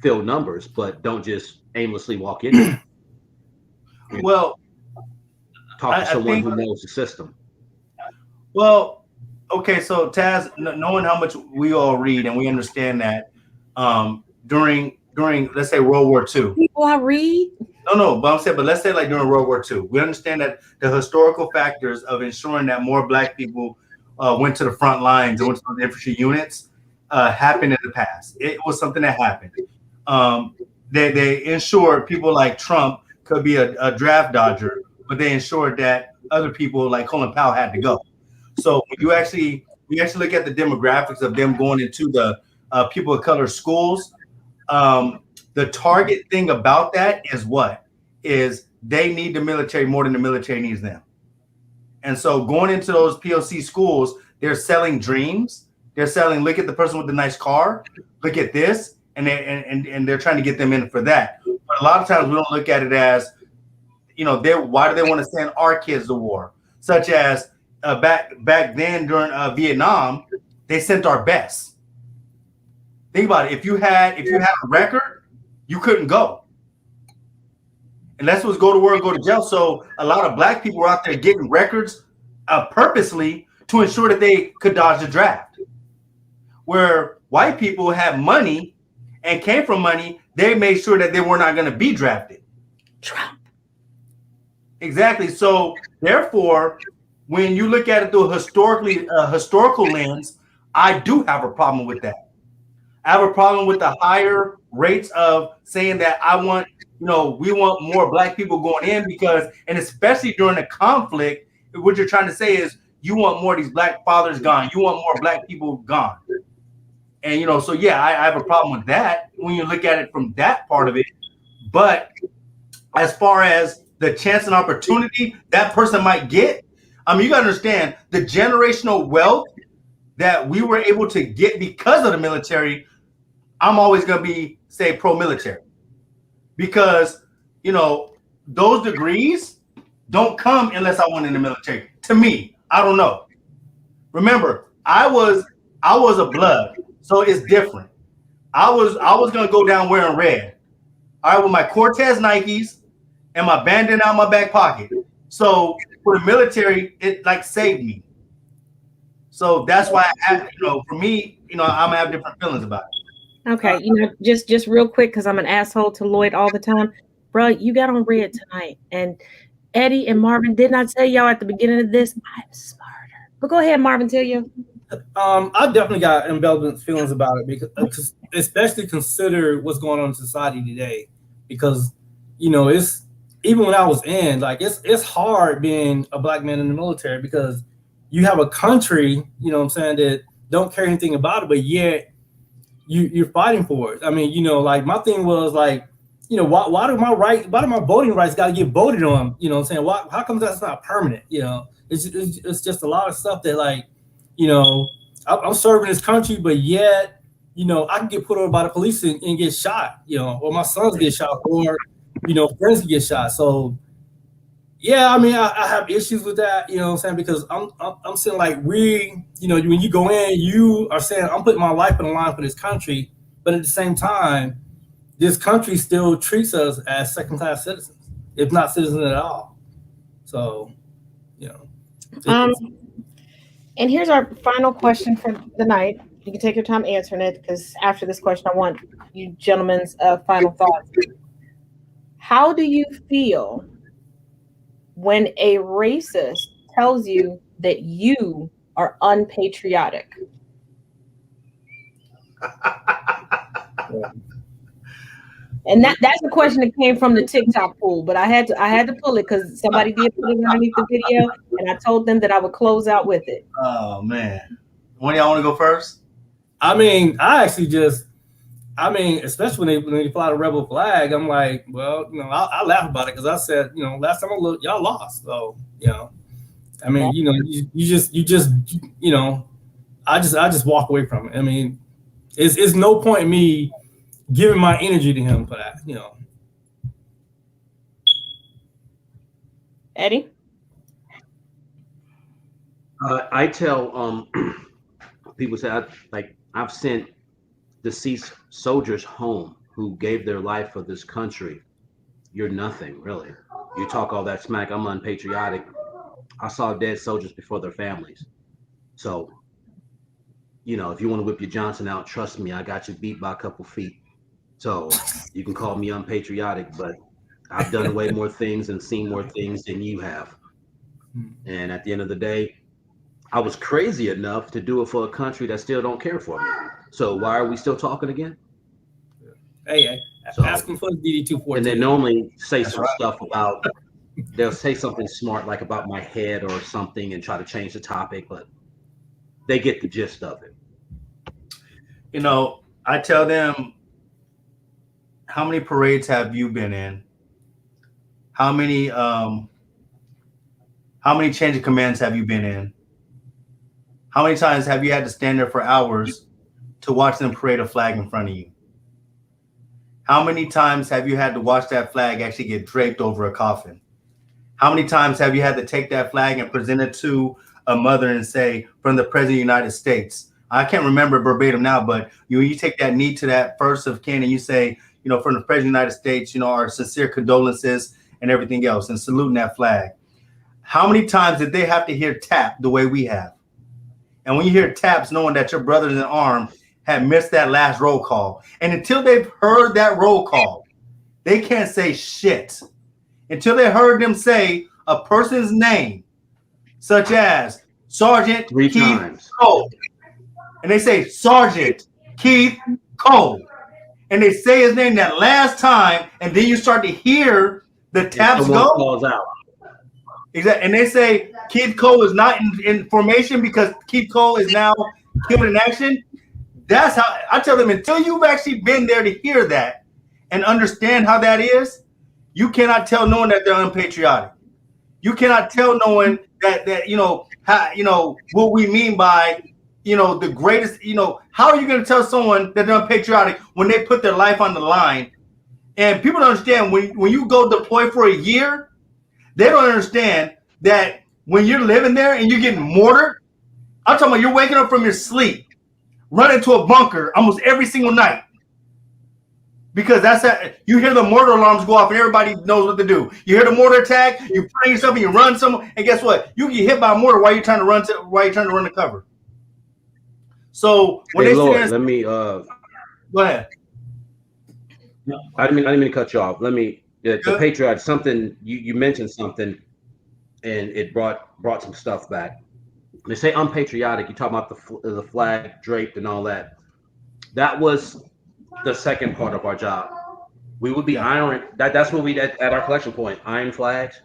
fill numbers, but don't just aimlessly walk in there. Well, talk to someone who knows the system. Well, okay, so Taz, knowing how much we all read and we understand that during let's say World War II. People I read? No, but let's say like during World War II, we understand that the historical factors of ensuring that more Black people went to the front lines and went to the infantry units happened in the past. It was something that happened. They ensured people like Trump could be a draft dodger, but they ensured that other people like Colin Powell had to go. So when you actually look at the demographics of them going into the people of color schools, the target thing about that is they need the military more than the military needs them. And so going into those POC schools, they're selling dreams. They're selling, look at the person with the nice car, look at this, and they're trying to get them in for that. But a lot of times we don't look at it as, why do they want to send our kids to war? Such as back then during Vietnam, they sent our best. Think about it. If you had a record, you couldn't go. Unless it was go to war, go to jail. So a lot of black people were out there getting records purposely to ensure that they could dodge the draft. Where white people had money and came from money, they made sure that they were not going to be drafted. Trump. Exactly. So therefore, when you look at it through a historical lens, I do have a problem with that. I have a problem with the higher rates of saying that we want more black people going in because, and especially during the conflict, what you're trying to say is you want more of these black fathers gone. You want more black people gone. And, so yeah, I have a problem with that when you look at it from that part of it. But as far as the chance and opportunity that person might get, you got to understand the generational wealth that we were able to get because of the military. I'm always going to say pro-military because, those degrees don't come unless I went in the military. To me, I don't know. Remember, I was a blood, so it's different. I was going to go down wearing red. All right, with my Cortez Nikes and my bandana in my back pocket. So for the military, it saved me. So that's why for me, I'm gonna have different feelings about it. Okay, just real quick, because I'm an asshole to Lloyd all the time. Bro, you got on red tonight. And Eddie and Marvin did not tell y'all at the beginning of this, I'm smarter. But go ahead, Marvin, tell you. I definitely got ambivalent feelings about it because especially consider what's going on in society today. Because, it's even when I was in, it's hard being a black man in the military because you have a country, that don't care anything about it, but yet you're fighting for it. I mean, my thing was why do my voting rights got to get voted on? How come that's not permanent? It's just a lot of stuff that I'm serving this country, but yet, I can get put over by the police and get shot, or my sons get shot, or, friends get shot. So, yeah, I have issues with that, because I'm saying when you go in, you are saying I'm putting my life on the line for this country, but at the same time, this country still treats us as second-class citizens, if not citizens at all. So, And here's our final question for the night. You can take your time answering it because after this question, I want you gentlemen's final thoughts. How do you feel when a racist tells you that you are unpatriotic? And that's a question that came from the TikTok pool, but I had to pull it because somebody did put it underneath the video, and I told them that I would close out with it. Oh man, one of y'all want to go first? I especially when they fly the rebel flag, I'm like, well, I laugh about it because I said, last time I looked, y'all lost, so you just I just walk away from it. It's no point in me giving my energy to him for that, Eddie? I tell people say I've sent deceased soldiers home who gave their life for this country. You're nothing, really. You talk all that smack, I'm unpatriotic. I saw dead soldiers before their families. So, if you want to whip your Johnson out, trust me, I got you beat by a couple feet. So you can call me unpatriotic, but I've done way more things and seen more things than you have. And at the end of the day, I was crazy enough to do it for a country that still don't care for me. So why are we still talking again? Hey, ask them for the DD-214. And they normally say some stuff about, they'll say something smart like about my head or something and try to change the topic, but they get the gist of it. I tell them, how many parades have you been in? How many change of commands have you been in? How many times have you had to stand there for hours to watch them parade a flag in front of you? How many times have you had to watch that flag actually get draped over a coffin? How many times have you had to take that flag and present it to a mother and say from the president of the United States. I can't remember verbatim now, but you take that knee to that first of kin and you say, from the president of the United States, our sincere condolences and everything else, and saluting that flag. How many times did they have to hear tap the way we have? And when you hear taps, knowing that your brothers in arms had missed that last roll call. And until they've heard that roll call, they can't say shit. Until they heard them say a person's name, such as Sergeant Keith Cole. And they say, Sergeant Keith Cole. And they say his name that last time, and then you start to hear the taps go. Calls out. Exactly. And they say Keith Cole is not in formation because Keith Cole is now killed in action. That's how I tell them, until you've actually been there to hear that and understand how that is, you cannot tell knowing that they're unpatriotic. You cannot tell knowing that how, what we mean by, the greatest, how are you going to tell someone that they're unpatriotic when they put their life on the line? And people don't understand when you go deploy for a year, they don't understand that when you're living there and you're getting mortared, I'm talking about you're waking up from your sleep, running to a bunker almost every single night. Because that's how you hear the mortar alarms go off and everybody knows what to do. You hear the mortar attack, you put yourself and you run somewhere, and guess what? You get hit by a mortar while you're trying to run to cover. So when they Lord, let me go ahead. I didn't mean to cut you off. Let me the patriot, something you mentioned something and it brought some stuff back. When they say unpatriotic, you talk about the flag draped and all that. That was the second part of our job. We would be ironing that's what we at our collection point, iron flags.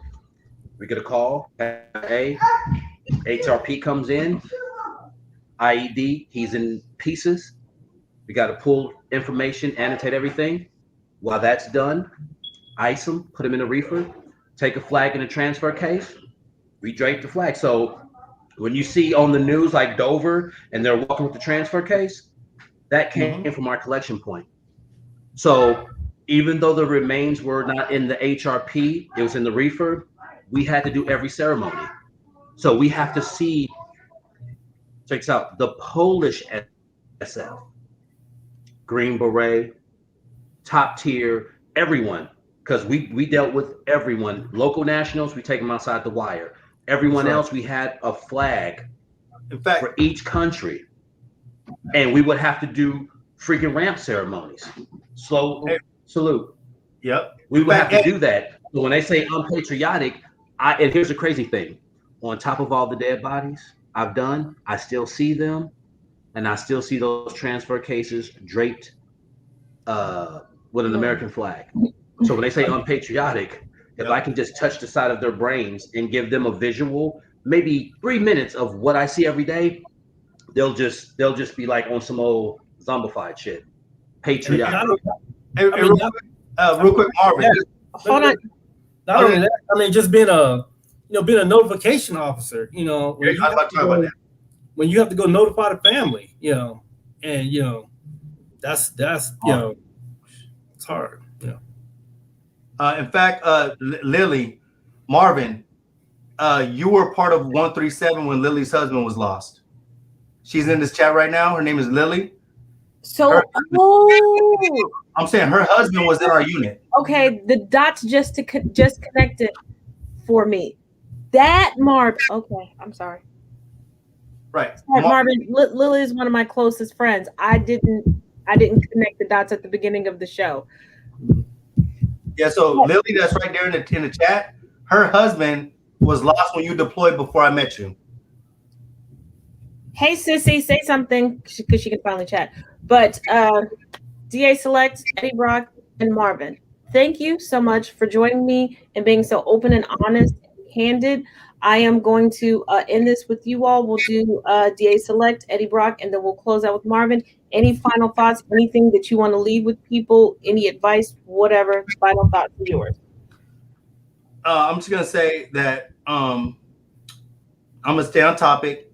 We get a call, HRP comes in, IED, he's in pieces. We got to pull information, annotate everything. While that's done, ice them, put them in a reefer, take a flag in a transfer case, redrape the flag. So when you see on the news like Dover and they're walking with the transfer case, that came from our collection point. So even though the remains were not in the HRP, it was in the reefer, we had to do every ceremony. So we have to see, check this out, the Polish SF, Green Beret, top tier, everyone, because we dealt with everyone. Local nationals, we take them outside the wire. Everyone else, we had a flag for each country. And we would have to do freaking ramp ceremonies. Slow salute. Yep. We would have to do that. So when they say unpatriotic, and here's the crazy thing. On top of all the dead bodies I've done, I still see them. And I still see those transfer cases draped with an American flag. So when they say unpatriotic, if I can just touch the side of their brains and give them a visual, maybe 3 minutes of what I see every day, they'll just be like on some old zombified shit. Patriotic. Real quick, Marvin. Hold on. Not only that, I mean, just being a notification officer, when you have to go notify the family, and that's it's hard. In fact, Lily, Marvin, you were part of 137 when Lily's husband was lost. She's in this chat right now. Her name is Lily. So, I'm saying her husband was in our unit. Okay, the dots just connected for me. That Marvin. Okay, I'm sorry. Right, Marvin. Lily is one of my closest friends. I didn't connect the dots at the beginning of the show. Yeah, so Lily, that's right there in the chat. Her husband was lost when you deployed before I met you. Hey, sissy, say something because she can finally chat. But DA Select, Eddie Brock, and Marvin, thank you so much for joining me and being so open and honest and candid. I am going to end this with you all. We'll do DA Select, Eddie Brock, and then we'll close out with Marvin. Any final thoughts, anything that you want to leave with people, any advice, whatever, final thoughts are yours. I'm just going to say that I'm going to stay on topic.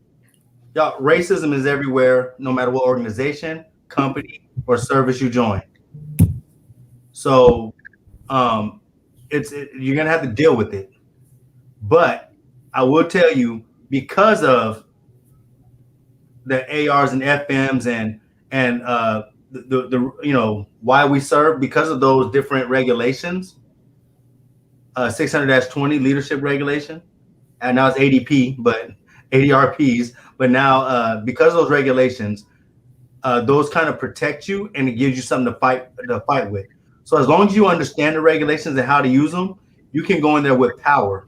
Y'all, racism is everywhere, no matter what organization, company, or service you join. So you're going to have to deal with it. But I will tell you, because of the ARs and FMs and the you know why we serve, because of those different regulations. 600-20 leadership regulation, and now it's ADP, but ADRPs. But now because of those regulations, those kind of protect you, and it gives you something to fight with. So as long as you understand the regulations and how to use them, you can go in there with power,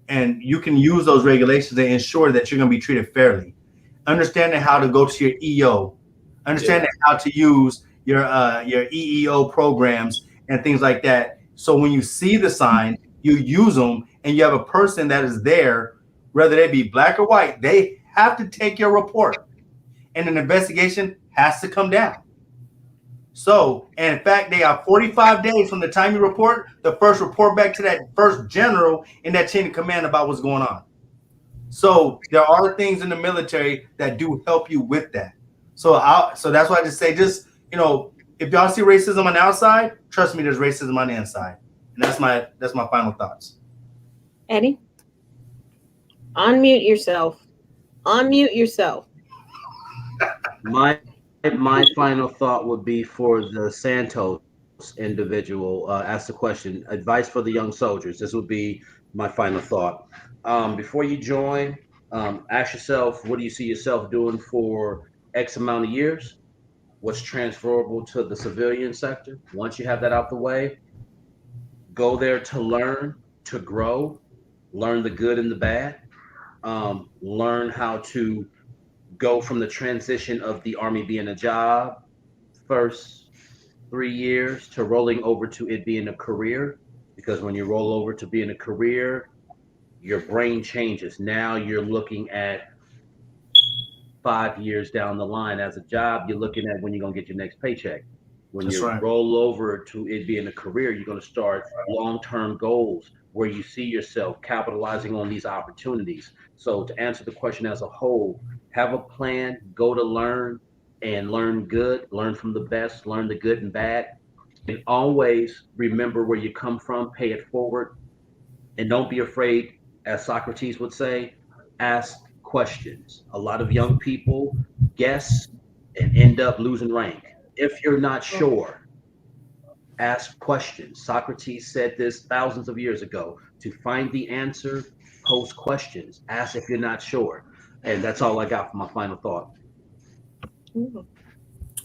and you can use those regulations to ensure that you're going to be treated fairly. Understanding how to go to your EO, understanding how to use your EEO programs and things like that. So when you see the sign, you use them, and you have a person that is there, whether they be black or white, they have to take your report, and an investigation has to come down. So, and in fact, they have 45 days from the time you report, the first report back to that first general in that chain of command about what's going on. So there are things in the military that do help you with that. So that's why I just say, you know, if y'all see racism on the outside, trust me, there's racism on the inside. And that's my final thoughts. Eddie, unmute yourself. Unmute yourself. My final thought would be for the Santos individual. Ask the question, advice for the young soldiers. This would be my final thought. Before you join, ask yourself, what do you see yourself doing for X amount of years? What's transferable to the civilian sector? Once you have that out the way, go there to learn, to grow, learn the good and the bad, learn how to go from the transition of the Army being a job, first 3 years, to rolling over to it being a career. Because when you roll over to being a career, your brain changes. Now you're looking at 5 years down the line. As a job, you're looking at when you're going to get your next paycheck. When you roll over to it being a career, you're going to start long-term goals where you see yourself capitalizing on these opportunities. So to answer the question as a whole, have a plan, go to learn, and learn good, learn from the best, learn the good and bad. And always remember where you come from, pay it forward. And don't be afraid, as Socrates would say, ask questions. A lot of young people guess and end up losing rank. If you're not sure, ask questions. Socrates said this thousands of years ago. To find the answer, pose questions. Ask if you're not sure. And that's all I got for my final thought.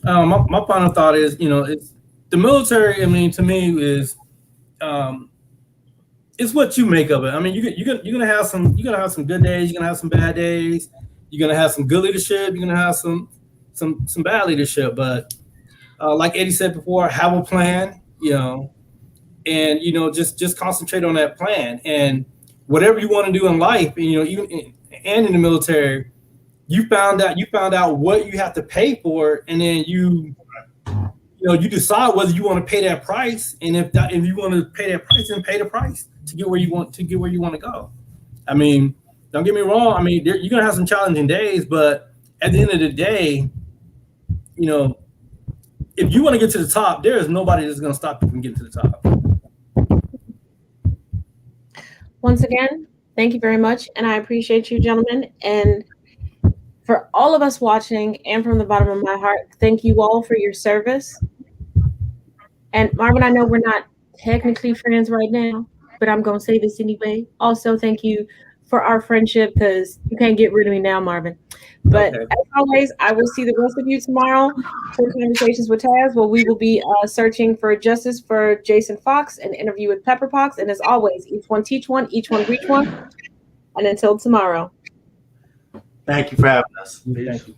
My final thought is, you know, it's the military. I mean, to me, is it's what you make of it. I mean, you're gonna have some good days. You're gonna have some bad days. You're gonna have some good leadership. You're gonna have some bad leadership. But like Eddie said before, have a plan. You know, and you know, just concentrate on that plan. And whatever you want to do in life, you know, even and in the military, you found out what you have to pay for it, and then you decide whether you want to pay that price. And if you want to pay that price, then pay the price to get where you want to go. I mean, don't get me wrong. I mean, you're gonna have some challenging days, but at the end of the day, you know, if you want to get to the top, there is nobody that's gonna stop you from getting to the top. Once again, thank you very much, and I appreciate you, gentlemen. And for all of us watching, and from the bottom of my heart, thank you all for your service. And Marvin, I know we're not technically friends right now, but I'm going to say this anyway. Also, thank you for our friendship, because you can't get rid of me now, Marvin. But as always, I will see the rest of you tomorrow for Conversations with Taz, where we will be searching for justice for Jason Fox, an interview with Pepper Pox. And as always, each one teach one, each one reach one. And until tomorrow. Thank you for having us. Thank you.